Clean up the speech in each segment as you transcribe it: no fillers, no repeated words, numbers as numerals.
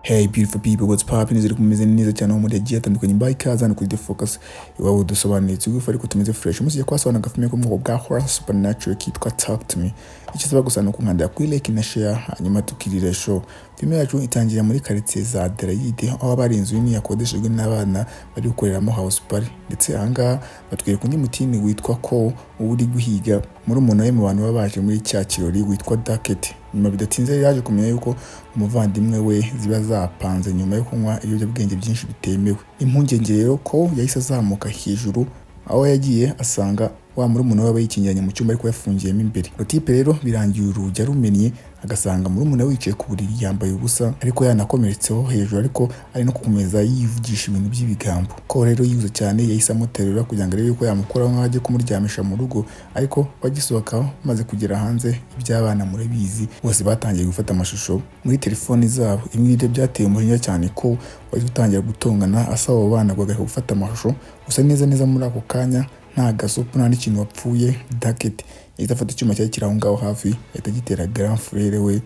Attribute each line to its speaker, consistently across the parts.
Speaker 1: Hey beautiful people, what's poppin? Izere kumeze neza cyane mu murege atandukanye mbaye ikaze hano kuri The Focus. Iwabo dusobanuye tsugufa ariko tumeze fresh. Musi yakwasana gafime ko mu bwa horror supernatural kitwa Talk to Me. Icyo saba gusa no kunkanda kuri like na share hanyuma tukirira show. Filme yacu itangira muri quartier za Adelaide aho abari inzu nini yakodeshejwe n'abana bari gukoreramo house party. Ndetse anga batwereka undi mutini witwa ko uri guhiga muri umuntu we mu bantu babaje muri cya kirori witwa Ducket. Nyuma bidatinze yaje kumenya yuko umuvandimwe we ziba zapanze nyuma yo kunywa ibiyobyabwenge byinshi bitemewe. Impungenge rero ko yahise azamuka hejuru aho yagiye asanga wa muri umuntu we yikingiranye mu cyumba ariko yafungiyemo imbere. Rotipe rero birangiye urugi arumennye agasanga muri umuntu wicaye ku buriri yambaye ubusa ariko yanakomeretseho hejuru ariko ari no gukomeza yivugisha ibintu by'ibigambo. Ko rero yivuze cyane yahise amuterura kugira ngo arebe yuko yamukora nkaho ajye kumuryamisha mu rugo ariko bagisohoka maze kugera hanze iby'abana murabizi bose batangiye gufata amashusho muri telefoni zabo. Ibi ngibyo byateye umujinya cyane ko bari gutangira gutongana asaba abo bana guhagarika gufata amashusho. Gusa neza muri ako kanya nta gasopo nta n'ikintu wapfuye Ducket yahita afata icyuma cyari kiri aho ngaho hafi yahita agitera grand frere we.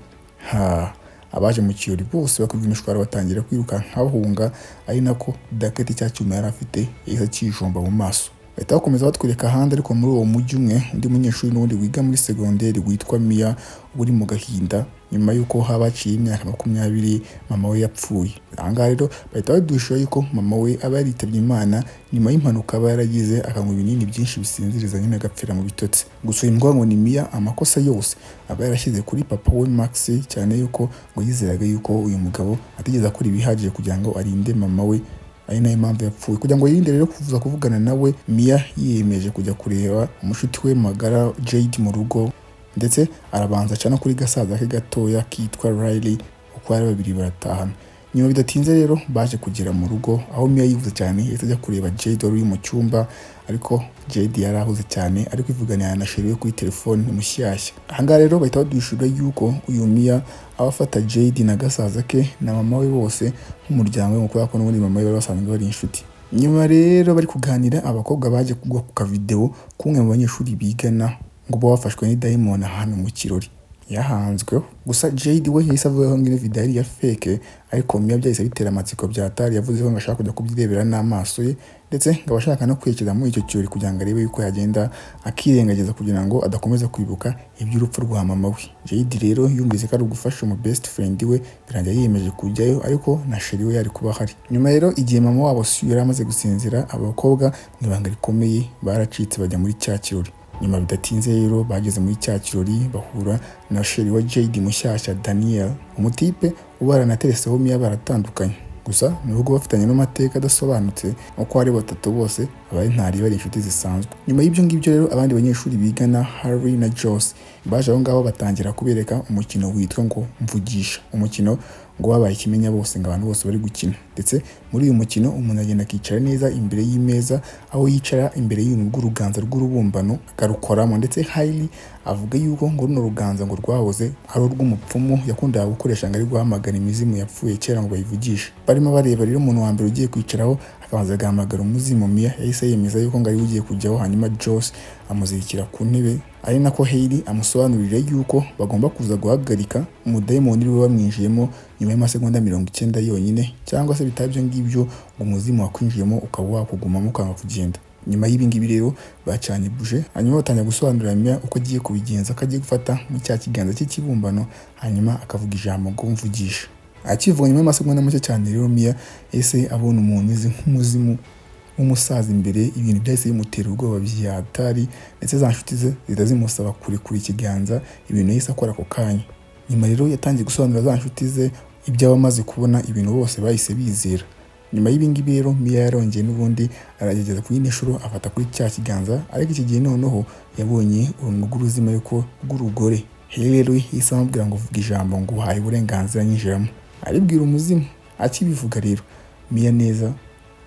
Speaker 1: Abaje mu kirori bose bakubye imishwara batangira kwiruka nk'abahunga ari nako Ducket cya cyuma yari afite yahise akijomba mu maso. Bahita bakomeza batwereka ahandi ariko muri uwo mujyi umwe undi munyeshuri n'undi wiga muri segonderi witwa Mia uri mu gahinda nyuma yuko habaciye imyaka 20 mama we yapfuye. Ahangaha rero bahita badusha yuko mama we aba yaritabye Imana nyuma y'impanuka aba yaragize akanywa ibinini byinshi bisinziriza nyine agapfira mu bitotsi. Gusa indwa ngo ni Mia amakosa yose aba yarashyize kuri papa we Max cyane yuko ngo yizeraga yuko uyu mugabo atigeze akora ibihagije kugira ngo arinde mama we ari nayo mpamvu yapfuye. Kugira ngo yirinde rero kuvuza kuvugana nawe Mia yiyemeje kujya kureba umushuti we magara Jade mu rugo ndetse arabanza cyane kuri gasaza ke gatoya kitwa Riley uko ari babiri baratahana. Nyuma bidatinze rero baje kugera mu rugo aho Mia yivuze cyane yahise ajya kureba Jade wari mu cyumba ariko Jade yarahuze cyane ariko ivuganira na sheri we kuri telefone mushyashya. Ahangaha rero bahita badushura yuko uyu Mia abafata Jade na gasaza ke na mama we bose nk'umuryango we kuko n'ubundi mama we bari basanzwe bari inshuti. Nyuma rero bari kuganira abakobwa baje kugwa ku kavideo kumwe mu banyeshuri bigana ngo bafashwe ni diamond ahantu mu kirori yahanzweho. Gusa Jade we yahise avuga ngo video yari ya fake ariko Mia byahise bitera amatsiko byatari yavuze ko ngashaka kujya kubyirebera n'amaso ye ndetse ngo abashaka no kwekeza muri icyo kirori kugira ngo arebe yuko yagenda akirengagiza kugira ngo adakomeza kwibuka iby'urupfu rwa mama we. Jade rero yumvise ko ari gufasha mu best friend we birangira yiyemeje kujyayo ariko na sheri we yari kuba hari. Nyuma rero igihe mama wabo yari amaze gusinzira abakobwa mu ibanga rikomeye baracitse bajya muri cya kirori. Nyuma bidatinze rero bageze muri cya kirori bahura na sheri wa Jade mushyashya Daniel umutipe ubara na Tereseho Mia baratandukanye. Gusa nubwo bafitanye n'amateka adasobanutse uko ari batatu bose abari ntari bari inshuti zisanzwe. Nyuma y'ibyo ngibyo rero abandi banyeshuri bigana Harry na Joss baje aho ngaho batangira kubereka umukino witwa ngo mvugisha. Umukino ngo wabaye kimenya bose ngo abantu bose bari gukina ndetse muri uyu mukino umuntu agenda akicara neza imbere y'imeza aho yicara imbere y'ibintu rw'uruganza rw'urubumbano akarukoramo ndetse Hailey avuga yuko ngo runo ruganza ngo rwahoze ari urw'umupfumu yakundaga gukoresha ngo ari guhamagara imizimu yapfuye kera ngo bayivugishe. Barimo bareba rero umuntu wa mbere ugiye kwicaraho akabanza agahamagara umuzimu. Mia yahise yemeza yuko ngo ari ugiye kujyaho hanyuma Joss amuzirikira ku ntebe ari nako Hailey amusobanurira yuko bagomba kuza guhagarika umudayimoni we bamwinjiyemo nyuma y'amasegonda 90 yonyine cyangwa se bitabyo ngibyo ngo umuzimu wakwinjiyemo ukaba wakugumamo ukanga kugenda. Nyuma y'ibi ngibi rero bacanye buje hanyuma batangira gusobanurira Mia uko agiye kubigenza akagiye gufata mu cya kiganza cy'ikibumbano hanyuma akavuga ijambo ngo mvugisha. Akivuga nyuma y'amasegonda make cyane rero Mia ese abona umuntu umeze nk'umuzimu umusaza imbere ibintu byahise bimutera ubwoba byatari ndetse za nshuti ze zitazimusaba kuri ikiganza ibintu yahise akora ako kanya. Nyuma rero yatangiye gusobanurira za nshuti ze ibyo abamaze kubona ibintu bose bahise bizera. Nyuma y'ibingibi rero Mia yarongeye n'ubundi arageza ku yindi nshuro afata kuri cya kiganza ariko iki gihe noneho yabonye uruntu rw'uruzima ariko rw'urugore. Rero yahise amubwira ngo vuga ijambo ngo uhaye uburenganzira nyinjiramo. Aribwira umuzimu akibivuga rero Mia neza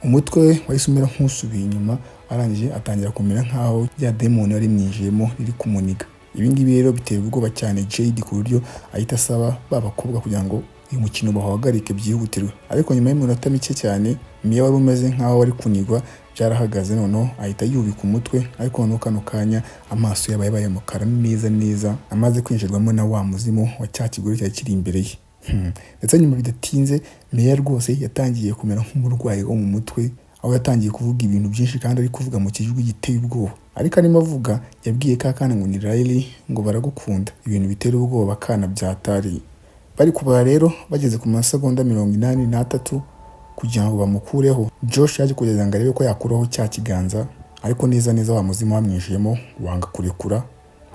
Speaker 1: umutwe we wahise umera nk'usubiye inyuma arangije atangira kumera nkaho ya demon yari mwinjiyemo riri kumuniga. Ibi ngibi rero biteye ubwoba cyane Jade ku buryo ahita asaba babakobwa kugira ngo uyu mukino bahagarike byihutirwe. Ariko nyuma y'iminota mike cyane Mia wari umeze nkaho wari kunigwa byarahagaze noneho ahita yubika umutwe ariko noneho kano kanya amaso yabaye bayamukara neza amaze kwinjirwamo na wa muzimu wa cya kigore cyari kiri imbere ye. ndetse nyuma bidatinze Mia rwose yatangiye kumera nk'umurwayi wo mu mutwe, aho yatangiye kuvuga ibintu byinshi kandi ari kuvuga mu kijwi giteye ubwoba. Ariko arimo avuga yabwiye ka kana ngo ni Riley ngo baragukunda, ibintu bitera ubwoba kana byatari. Bari kubara rero bageze ku masegonda 83 kugira ngo bamukureho. Josh yaje kugeza ngo arebe ko yakuraho cya kiganza, ariko neza neza wa muzimu wamwijemo wanga kurekura,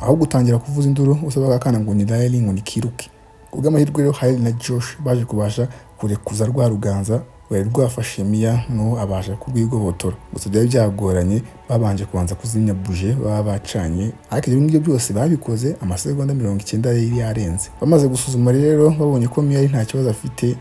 Speaker 1: aho gutangira kuvuza induru usaba ka kana ngo ni Riley ngo nikiruke. Ubw'amahirwe rero Harry na Josh baje kubasha kurekuza rwa ruganza rwari rwafashe Mia no abasha kurwigobotora. Gusa byari byagoranye, babanje kubanza kuzimya buje baba bacanye, ariko ibyo ngibyo byose babikoze amasegonda 90 yari yarenze. Bamaze gusuzuma rero babonye ko Mia ari nta kibazo afite,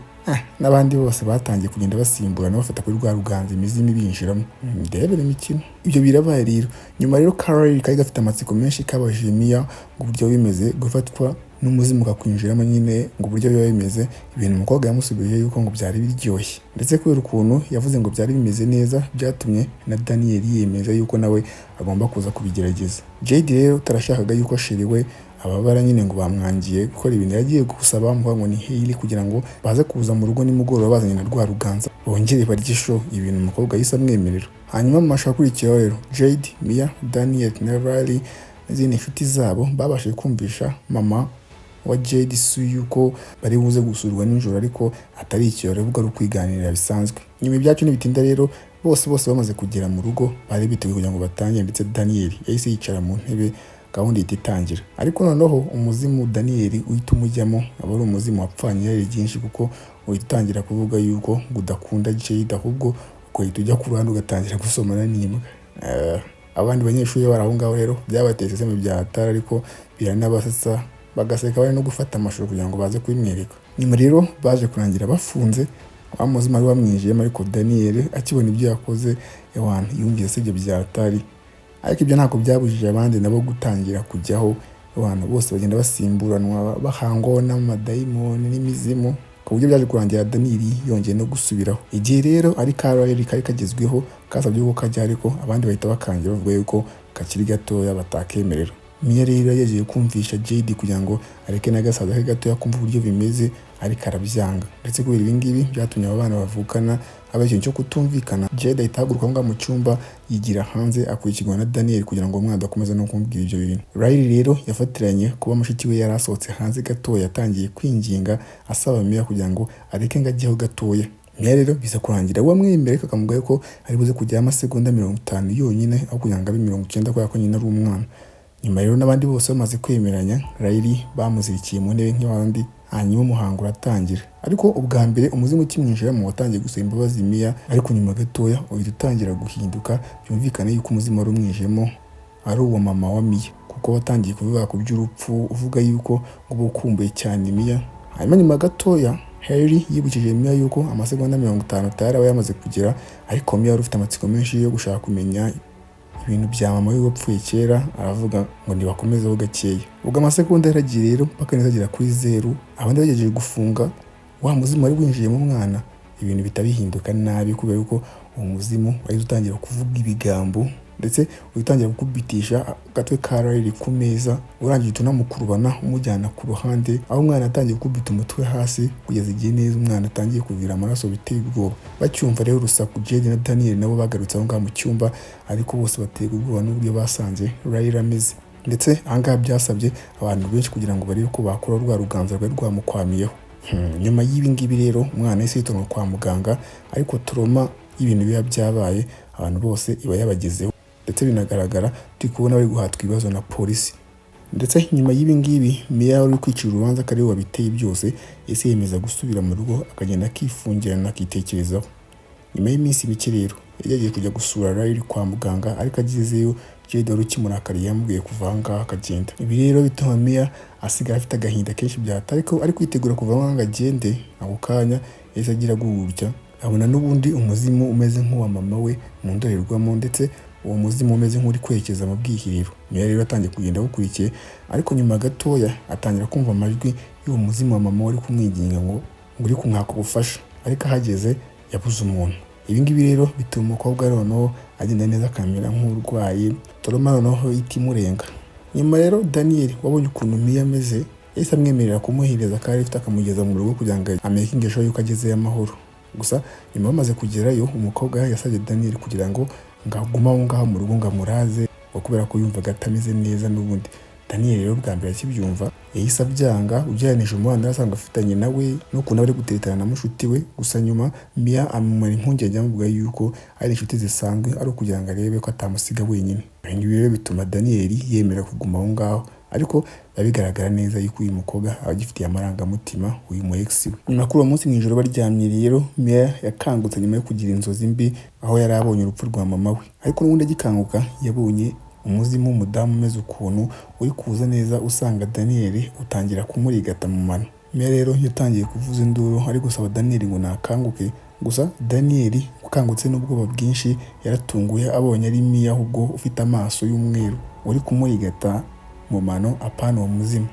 Speaker 1: n'abandi bose batangiye kugenda basimburana bafata kuri rwa ruganza imizimu ibinjiramo. Ndebere imikino ibyo birabaye rero. Nyuma rero Carol kari gafite amatsiko menshi kabajije Mia ngo uburyo bimeze gufatwa n'umuzimu kakwinjiramo nyine ngo uburyo biba bimeze. Ibintu umukobwa yamusubije yuko ngo byari biryoshye, ndetse kubera ukuntu yavuze ngo byari bimeze neza byatumye na Daniel yemeza yuko nawe agomba kuza kubigerageza. Jade rero utarashakaga yuko ashiriwe ababara nyine ngo bamwangiye gukora ibintu yagiye gusaba ngo ni Hailey kugira ngo baze kuza mu rugo nimugoroba bazanye na rwa ruganza bongere barye show. Ibintu umukobwa yise amwemerera. Hanyuma mu mashusho akurikiyeho rero Jade, Mia, Daniel na Riley n'izindi nshuti zabo babashije kumvisha mama wa Jade yuko bari buze gusurwa nijoro, ariko atari ikirori ahubwo ari ukwiganirira bisanzwe. Nyuma ibyacu n'ibitinda rero bose bamaze kugera mu rugo bari biteguye kugira ngo batangire, ndetse Daniel yahise yicara mu ntebe gahunda ihita itangira. Ariko noneho umuzimu Daniel uhita umujyamo aba ari umuzimu wapfanye yari byinshi, kuko uhita utangira kuvuga yuko udakunda Jade ahubwo uhita ujya ku ruhande ugatangira gusomana n'imbwa. Abandi banyeshuri bari aho ngaho rero byabateye iseseme byahatara, ariko biranabasetsa bagaseka bari no gufata amashusho kugira ngo baze kubimwereka. Nyuma rero baje kurangira bafunze wa muzimu ari wamwijiyemo, ariko Daniel akibona ibyo yakoze yumvise se ibyo byatari. Ariko ibyo ntabwo byabujije abandi nabo gutangira kujyaho, abantu bose bagenda basimburanwa bahangwa n'amadayimoni n'imizimu, ku buryo byaje kurangira Daniel yongeye no gusubiraho. Igihe rero ari Carol kari kagezweho kasabye ko kajya, ariko abandi bahita bakangira bavuga yuko kakiri gatoya batakemerera. Mia rero yagiye kumvisha Jade kugira ngo areke n'agasaza ke gatoya kumva uburyo bimeze, ariko arabyanga. Ndetse kubera ibi ngibi byatumye aba bana bavukana aba ikintu cyo kutumvikana. Jade ahita ahaguruka ngo mu cyumba yigira hanze akurikirwa na Daniel kugira ngo umwana adakomeza no kumbwira ibyo bintu. Riley rero yafatiranye kuba mushiki we yari asohotse hanze gatoya, yatangiye kwinginga asaba Mia kugira ngo areke ngo ajyeho gatoya. Mia rero biza kurangira wamwemera, ariko akamubwira ko ari buze kujya amasegonda 50 yonyine aho kugira ngo abe 90 kubera ko nyine ari umwana. Nyuma rero n'abandi bose bamaze kwemeranya, Riley bamuzirikiye mu ntebe nk'abandi, hanyuma umuhango uratangira. Ariko ubwa mbere umuzimu ukimwinjiramo watangiye gusaba imbabazi Mia, ariko nyuma gatoya uhita utangira guhinduka, byumvikane yuko umuzimu wari umwijemo ari uwo mama wa Mia, kuko watangiye kuvuga ku by'urupfu uvuga yuko ngo ukumbuye cyane Mia. Hanyuma nyuma gatoya Harry yibukije Mia yuko amasegonda 50 tayari aba yamaze kugera, ariko Mia wari ufite amatsiko menshi yo gushaka kumenya ibintu bya mama we wapfuye kera, aravuga ngo nibakomezeho gakeya. Ubwo amasegonda yaragiye rero mpaka nizagera kuri 0, abandi bagejeje gufunga wa muzimu wari winjiye mu mwana. Ibintu bitabihinduka nabi kubera ko uwo muzimu wari utangira kuvuga ibigambo, ndetse utangira gukubitisha gatwe ka Riley ku meza, urangije tunamukurubana umujyana ku ruhande, aho umwana atangiye gukubita umutwe hasi kugeza igihe neza umwana atangiye kuvira amaraso biteye ubwoba. Bacyumva rero urusaku, Jade na Daniel nabo bagarutse aho ngaho mu cyumba, ariko bose batega ubwoba n'uburyo basanze Riley ameze. Ndetse ahangaha byasabye abantu benshi kugira ngo barebe ko bakora rwa ruganza rwari rwamukwamiyeho. Nyuma y'ibi ngibi rero umwana yahise yitonwa kwa muganga, ariko trauma y'ibintu biba byabaye abantu bose iba yabagezeho, ndetse binagaragara turi kubona bari guhatwa ibibazo na polisi. Ndetse nyuma y'ibi ngibi Mia wari kwicira urubanza kari wabiteye byose ese yemeza gusubira mu rugo akagenda akifungirana akitekerezaho. Nyuma y'iminsi mike rero yagiye kujya gusura Riley kwa muganga, ariko agezeyo Jade wari ukimurakariye yamubwiye kuva ngaho akagenda. Ibi rero bituma Mia asigara afite agahinda kenshi byatari, ariko ari kwitegura kuva ngo agende. Ako kanya yahise agira gutya, abona n'ubundi umuzimu umeze nk'uwa mama we mu ndorerwamo, ndetse uwo muzimu umeze nk'uri kwerekeza mu bwihiriro. Mia rero atangiye kugenda awukurikiye, ariko nyuma gatoya atangira kumva amajwi y'uwo muzimu wa mama wari kumwinginga ngo uri kumwaka ubufasha, ariko ahageze yabuze umuntu. Ibi ngibi rero bituma umukobwa noneho agenda neza akamera nk'urwaye, toroma noneho ihita imurenga. Nyuma rero Daniel wabonye ukuntu Mia ameze yahise amwemerera kumuhereza car lift akamugeza mu rugo kugira ngo amakinge sure yuko agezeyo amahoro. Gusa nyuma bamaze kugerayo umukobwa yasabye Daniel kugira ngo ngaguma aho ngaho mu rugo ngamuraze kubera ko yumvaga atameze neza n'ubundi. Daniel rero bwa mbere akibyumva yahise abyanga ujyanije umwana asanga afitanye nawe n'ukuntu bari guteretana na mushuti we. Gusa nyuma Mia amumara impungenge amubwira yuko ari inshuti zisanzwe ari ukugira ngo arebe ko atamusiga wenyine. Ibi rero bituma Daniel yemera kuguma aho ngaho, ariko bigaragara neza yuko uyu mukobwa abagifitiye amarangamutima uyu mu ex we. Nyuma kuri uwo munsi mw'ijoro baryamye rero Mia yakangutse nyuma yo kugira inzozi mbi aho yari abonye urupfu rwa mama we, ariko n'ubundi agikanguka yabonye umuzimu w'umudamu umeze ukuntu uri kuza neza usanga Daniel utangira kumurigata mu mano. Mia rero yatangiye kuvuza induru ari gusaba Daniel ngo nakanguke. Gusa Daniel ukangutse n'ubwoba bwinshi yaratunguye abonye ari Mia ahubwo ufite amaso y'umweru uri kumurigata mu mano apana uwo muzimu.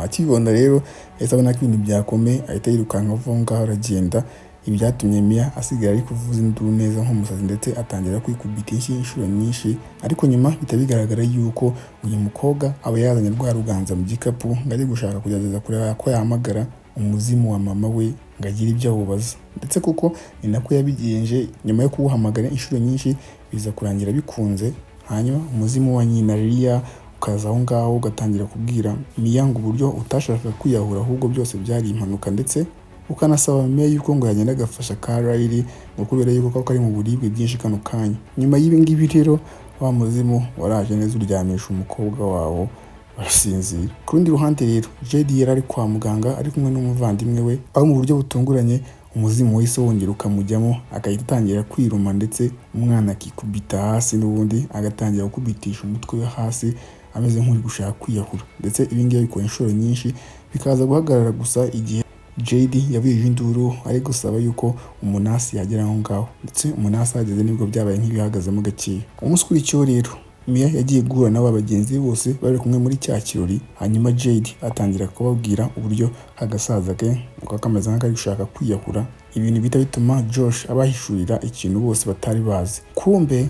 Speaker 1: Akibona rero yahise abona ko ibintu byakomeye ahita yirukanka avuga ngaho aragenda. Ibi byatumye Mia asigara ari kuvuza induru neza nk'umusazi ndetse atangira kwikubita inshuro nyinshi, ariko nyuma bihita bigaragara yuko uyu mukobwa aba yazanye rwa ruganza mu gikapu ngo ari gushaka kugerageza kureba ko yahamagara umuzimu wa mama we ngo agire ibyo awubaza. Ndetse kuko ni nako yabigenje, nyuma yo kuwuhamagara inshuro nyinshi biza kurangira bikunze. Hanyuma umuzimu wa nyina Lia ukaza aho ngaho ugatangira kubwira Mia ngo uburyo utashakaga kwiyahura ahubwo byose byari impanuka, ndetse ukanasaba Mia yuko ngo yagenda agafasha Karayiri ngo kubera yuko ko ari mu buribwe byinshi kano kanya. Nyuma y'ibi ngibi rero wa muzimu waraje neza uryamisha umukobwa wawo barasinzira. Ku rundi ruhande rero JD yari ari kwa muganga ari kumwe n'umuvandimwe we, aho mu buryo butunguranye umuzimu wese wongera ukamujyamo agahita atangira kwiruma, ndetse umwana akikubita hasi n'ubundi agatangira gukubitisha umutwe we hasi ameze nk'uri gushaka kwiyahura. Ndetse ibi ngibi bikora inshuro nyinshi bikaza guhagarara gusa igihe JD yabije induru ari gusaba yuko umunasi yagera aho ngaho, ndetse umunasi ageze nibwo byabaye nk'ibihagazemo gakeya. Umunsi ukurikiyeho rero Mia yagiye guhura n'aba bagenzi bose bari kumwe muri cya kirori. Hanyuma JD atangira kubabwira uburyo agasaza ke uko kameze nk'akari gushaka kwiyahura. Ibintu bita bituma Josh abahishurira ikintu bose batari bazi. Kumbe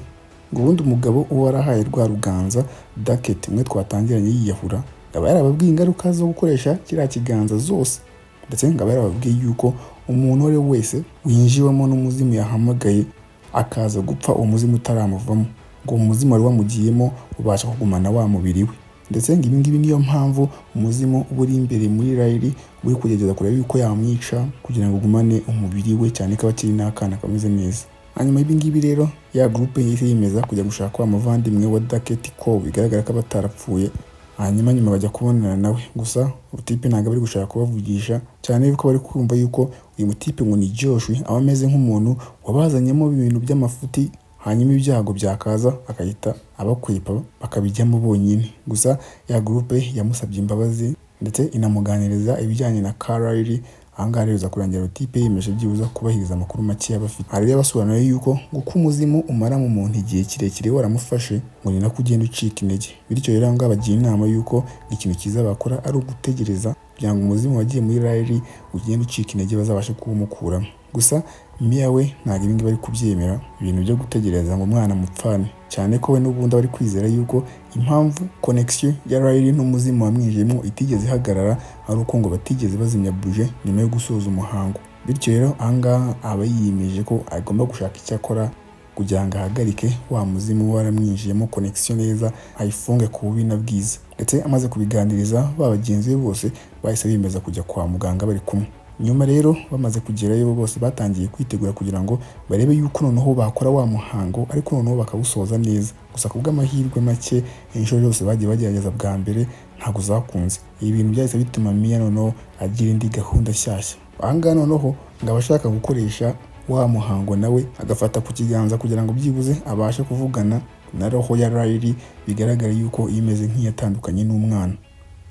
Speaker 1: ngo ubundi umugabo uwo warahaye rwa ruganza Dacket umwe twatangiranye yiyahura aba yarababwiye ingaruka zo gukoresha kiriya kiganza zose, ndetse ngo aba yarababwiye yuko umuntu wari wese winjiwemo n'umuzimu yahamagaye akaza gupfa uwo muzimu utaramuvamo, ngo umuzimu wari wamugiyemo ubasha kugumana wa mubiri we. Ndetse ngo ibi ngibi niyo mpamvu umuzimu uba uri imbere muri Riley uri kugerageza kureba yuko yamwica kugira ngo ugumane umubiri we, cyane ko akiri n'akana kameze neza. Hanyuma ibi ngibi rero ya groupe yahise yemeza kujya gushaka wa muvandimwe wa Dacket ko bigaragara ko batarapfuye. Hanyuma nyuma bajya kubonana nawe, gusa utipe ntabwo bari gushaka kubavugisha cyane yuko bari kumva yuko uyu mutipe ngo ni Josh aba ameze nk'umuntu wabazanyemo ibintu by'amafuti, hanyuma ibyago byakaza akahita abakwepa bakabijyamo bonyine. Gusa ya groupe yamusabye imbabazi ndetse inamuganiriza ibijyanye na Karayiri. Ahangaha rero kurangira utipe yemeje byibuza kubahiriza amakuru make y'abafite. Hari rero basobanuye yuko ngo umuzimu umara mu muntu igihe kirekire waramufashe ngo ni nako ugenda ucika intege, bityo rero ahangaha bagira inama yuko ikintu cyiza bakora ari ugutegereza kugira ngo umuzimu wagiye muri Riley ugende ucika intege bazabashe kuwumukuramo. Gusa Mia we ntabwo ibi ngibi bari kubyemera, ibintu byo gutegereza ngo umwana mupfane, cyane ko we n'ubundi bari kwizera yuko impamvu connection ya Riley n'umuzimu wamwijemo itigeze ihagarara ari uko ngo batigeze bazimya buje nyuma yo gusoza umuhango. Bityo rero ahangaha aba yiyemeje ko agomba gushaka icyo akora kugira ngo ahagarike wa muzimu waramwijemo connection neza, ayifunge ku bubi na bwiza. Ndetse amaze kubiganiriza ba bagenzi be bose bahise bemeza kujya kwa muganga bari kumwe. Nyuma rero bamaze kugerayo bose batangiye kwitegura kugira ngo barebe yuko noneho bakora wa muhango, ariko noneho bakawusoza neza. Gusa kubw'amahirwe make inshuro yose bagiye bagerageza bwa mbere ntabwo zakunze. Ibi bintu byahise bituma Mia noneho agira indi gahunda nshyashya. Ahangaha noneho ngo abashaka gukoresha wa muhango nawe agafata ku kiganza kugira ngo byibuze abashe kuvugana na roho ya Riley, bigaragara yuko imeze nk'iyatandukanye n'umwana,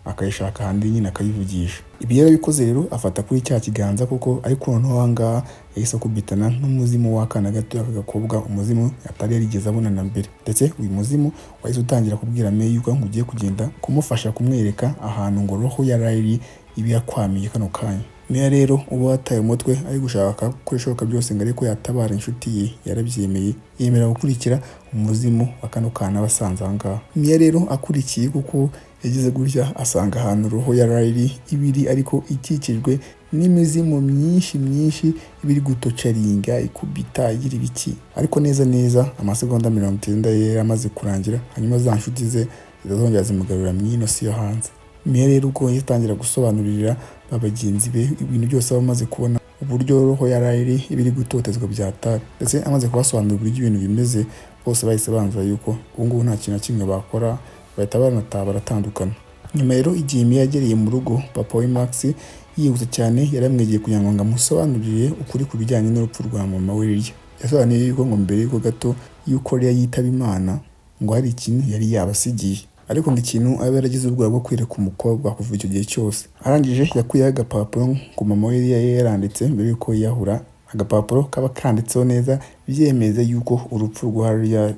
Speaker 1: akayishaka handi nyine akayivugisha. Ibi yarabikoze rero afata kuri cya kiganza kuko, ariko noneho ahangaha yahise akubitana n'umuzimu w'akana gato k'agakobwa, umuzimu atari yarigeze abonana mbere. Ndetse uyu muzimu wahise utangira kubwira Mia yuko ngo ugiye kugenda kumufasha kumwereka ahantu ngo roho ya Riley ibi yakwamiye kano kanya. Mia rero uba wataye umutwe ari gushaka gukoresha byose ngo ariko yatabara inshuti ye, yarabyemeye yemera gukurikira umuzimu wa kano kana basanze ahangaha. Mia rero akurikiye kuko yagize gutya asanga ahantu roho ya Riley ibiri ariko ikikijwe n'imizimu myinshi ibiri gutocaringa ikubita igira ibiki. Ariko neza amasegonda 90 yari amaze kurangira, hanyuma za nshuti ze zizongera zimugarura mwino si yo hanze. Mia rero ubwo yatangira gusobanurira babagenzi be ibintu byose bamaze kubona uburyo roho ya Riley ibiri gutotezwa byatari, ndetse amaze kubasobanurira uburyo ibintu bimeze, bose bahise banzura yuko ubu nta kintu na kimwe bakora, bahita banataha baratandukana. Nyuma rero igihe Mia yagereye mu rugo, papa we Max yihuse cyane yaramwegeye kugira ngo amusobanurire ukuri ku bijyanye n'urupfu rwa mama we Ria. Yasobanuye yuko ngo mbere yuko gato yuko Ria yitaba Imana ngo hari ikintu yari yabasigiye, ariko ngo ikintu aba yaragize ubwoba bwo kwereka umukobwa kuva icyo gihe cyose. Arangije yakuyeho agapapuro ngo mama we Ria yaranditse mbere yuko yiyahura. Agapapuro kaba kanditseho neza byemeza yuko urupfu rwa Ria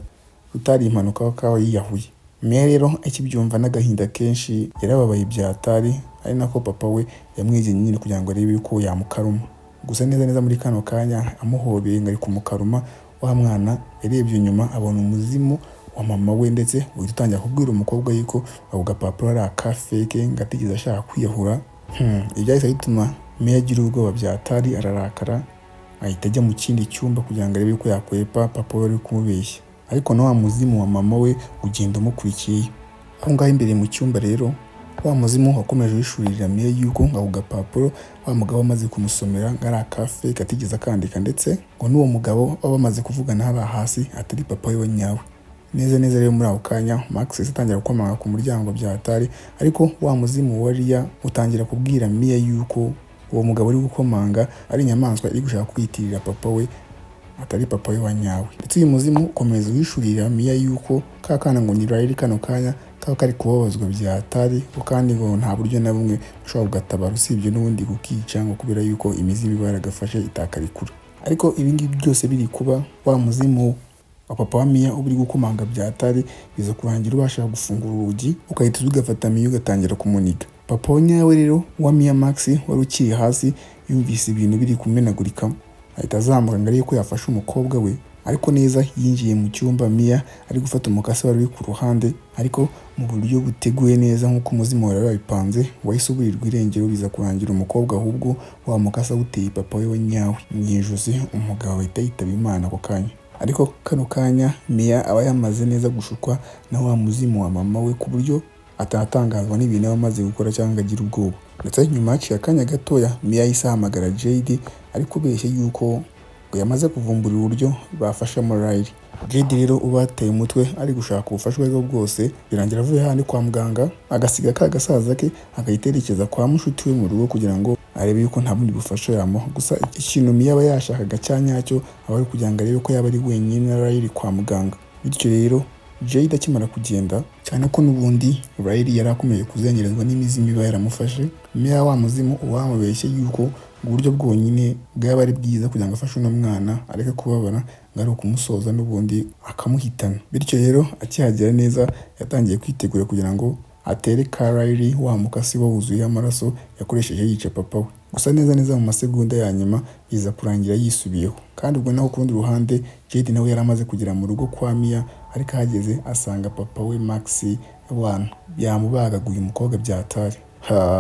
Speaker 1: rutari impanuka kaba yiyahuye. Mia rero akibyumva n'agahinda kenshi yarababaye byatari, ari nako papa we yamwegeye nyine kugira ngo arebe yuko yamukaruma. Gusa neza muri kano kanya amuhobeye ngo ari kumukaruma, wa mwana yarebye inyuma abona umuzimu wa mama we, ndetse utangira kubwira umukobwa yuko ako gapapuro ari akafeke ngo atigeze ashaka kwiyahura. Ibyahise bituma Mia agira ubwoba byatari, ararakara ahita ajya mu kindi cyumba kugira ngo arebe yuko yakwepa papa we ari kumubeshya. Ariko na wa muzimu wa mama we ugenda umukurikiye. Aho ngaho imbere mu cyumba rero wa muzimu wakomeje wishurira Mia yuko ako gapapuro wa mugabo amaze kumusomera ngo ari akafe katigeze akandika, ndetse ngo n'uwo mugabo baba bamaze kuvugana haba hasi atari papa we nyawe. Neza rero muri ako kanya Max atangira gukomanga ku muryango byatari, ariko wa muzimu wa Ria utangira kubwira Mia yuko uwo mugabo uri gukomanga ari inyamaswa iri gushaka kwitirira papa we atari papa we wa nyawe. Ndetse uyu muzimu ukomeza wishurira Mia yuko kakana ngo ni Riley kano kanya kaba kari kubabazwa byatari, kandi ngo nta buryo na bumwe ushobora kugatabara usibye n'ubundi kukica, ngo kubera yuko imizimu iba yaragafashe itakarikura. Ariko ibingibi byose biri kuba, wa muzimu wa papa wa Mia ubiri gukomanga byatari biza kurangira ubasha gufungura urugi, ukahita ugafata Mia ugatangira kumuniga. Papa nyawe rero wa Mia Max wari ukiri hasi yumvise ibintu biri kumenagurika, ahita azamuka ngo arebe ko yafashe umukobwa we. Ariko neza yinjiye mu cyumba Mia ari gufata umukasi wari ku ruhande, ariko mu buryo buteguye neza nk'uko umuzimu wari wabipanze, wahise uburirwa irengero biza kurangira umukobwa ahubwo wa mukasi awuteye papa we nyawe mu ijosi, umugabo ahita yitaba Imana ako kanya. Ariko kano kanya Mia aba yamaze neza gushukwa na wa muzimu wa mama we ku buryo atatangazwa n'ibintu aba amaze gukora cyangwa agira ubwoba. Ndetse nyuma haciye akanya gatoya Mia yahise ahamagara Jade ari kubeshya yuko ngo yamaze kuvumbura uburyo bafashamo Riley. Jade rero uba ateye umutwe ari gushaka ubufasha bwe bwose, birangira avuye handi kwa muganga agasiga ka gasaza ke agahiterekeza kwa mushuti we mu rugo kugira ngo arebe yuko nta bundi bufasha yamuha. Gusa ikintu Mia aba yashakaga cyanyacyo aba ari kugira ngo arebe ko yaba ari wenyine na Riley kwa muganga. Bityo rero Jade akimara kugenda, cyane ko n'ubundi Riley yari akomeye kuzengerezwa n'imizimu iba yaramufashe, Mia wa muzimu uwamubeshye yuko uburyo bwonyine bwaba ari bwiza kugira ngo afashe uno mwana areke kubabara ngo ari ukumusoza n'ubundi akamuhitana. Bityo rero akihagera neza yatangiye kwitegura kugira ngo atere ka Riley wa mukasi wuzuye amaraso yakoresheje yica papa we. Gusa neza mu masegonda ya nyuma biza kurangira yisubiyeho. Kandi ubwo naho ku rundi ruhande Jade nawe yari amaze kugera mu rugo kwa Mia, ariko ahageze asanga papa we Max abana yamubagaguye umukobwa byatari.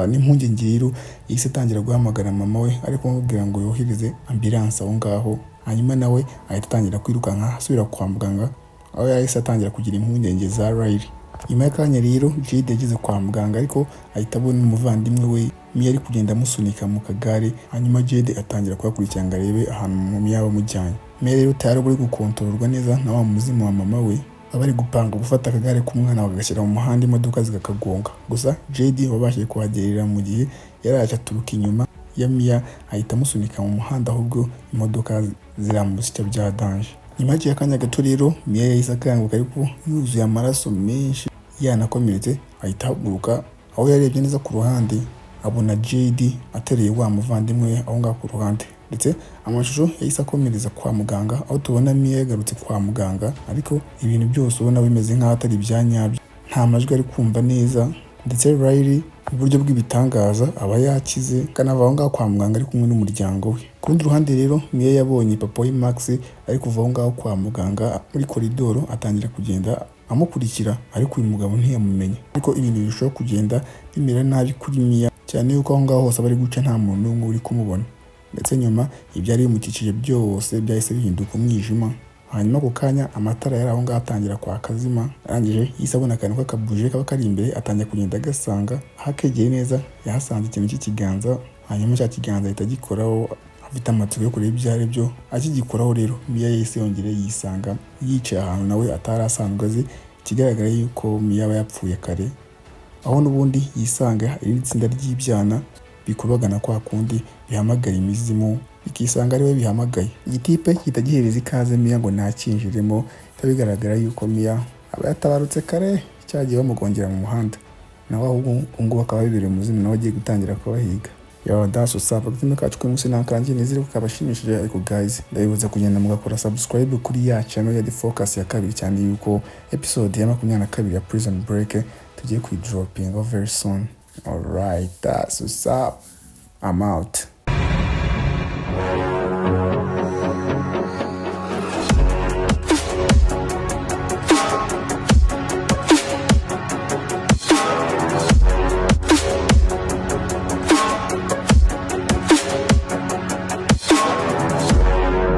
Speaker 1: N'impungenge rero yahise atangira guhamagara mama we ariko amubwira ngo yohereze ambulance aho ngaho, hanyuma nawe ahita atangira kwirukanka asubira kwa muganga, aho yahise atangira kugira impungenge za Riley. Nyuma y'akanya rero Jade yageze kwa muganga, ariko ahita abona umuvandimwe we Mia ari kugenda amusunika mu kagare, hanyuma Jade atangira kuhakurikira ngo arebe ahantu Mia yaba amujyanye. Mia rero utari buri gukontororwa neza na wa muzimu wa mama we, abari gupanga gufata akagare k'umwana bagashyira mu muhanda imodoka zigakagonga. Gusa Jade wabashije kuhagerera mu gihe yaraje aturuka inyuma ya Mia ahita amusunika mu muhanda, ahubwo imodoka ziramusya bya danger. Nyuma y'akanya gato rero Mia yahise akanguka ariko yuzuye amaraso menshi yanakomeretse, ahita ahaguruka. Aho yarebye neza ku ruhande abona Jade atereye wa muvandimwe aho ngaho ku ruhande, ndetse amashusho yahise akomereza kwa muganga, aho tubona Mia yagarutse kwa muganga, ariko ibintu byose ubona bimeze nk'aho atari ibyanyabyo, nta majwi ari kumva neza. Ndetse Riley mu buryo bw'ibitangaza aba yakize, kanava aho ngaho kwa muganga ari kumwe n'umuryango we. Ku rundi ruhande rero Mia yabonye papa we Max ari kuva aho ngaho kwa muganga muri koridoro, atangira kugenda amukurikira, ariko uyu mugabo ntiyamumenye. Ariko ibintu birushaho kugenda bimera nabi kuri Mia, cyane yuko aho ngaho hose bari guca nta muntu n'umwe uri kumubona. Ndetse nyuma ibyari bimukikije byose byahise bihinduka umwijima. Hanyuma ku kanya amatara yari aho ngaho atangira kwaka azima. Arangije yahise abona akantu k'akabuje kaba kari imbere, atangira kugenda agasanga. Ahakegeye neza yahasanze ikintu cy'ikiganza, hanyuma cya kiganza ahita agikoraho afite amatsiko yo kureba ibyo ari byo. Akigikoraho rero Mia yahise yongera yisanga yicaye ahantu nawe atari asanzwe azi. Ikigaragara yuko Mia aba yapfuye kare, aho n'ubundi yisanga iri tsinda ry'ibyana bikubagana kwa kundi bihamagara imizimu, bikisanga ari we bihamagaye. Igitipe gihita gihereza ikaze Mia ngo ntakinjiremo, bigaragara yuko Mia aba yatabarutse kare cyagiye bamugongera mu muhanda. Nawe ahubwo ngo bakaba bibereye umuzimu nawe agiye gutangira kubahiga. Yo, that's what's up. Akatino kacu kuri munsi nakangiye nizere ko kabashimishije. Ariko guys, ndabibuza kugenda mugakora subscribe kuri ya channel ya The Focus ya kabiri, cyane yuko episode ya 22 ya Prison Break tugiye kuyidropinga very soon. Alright, that's what's up. I'm out.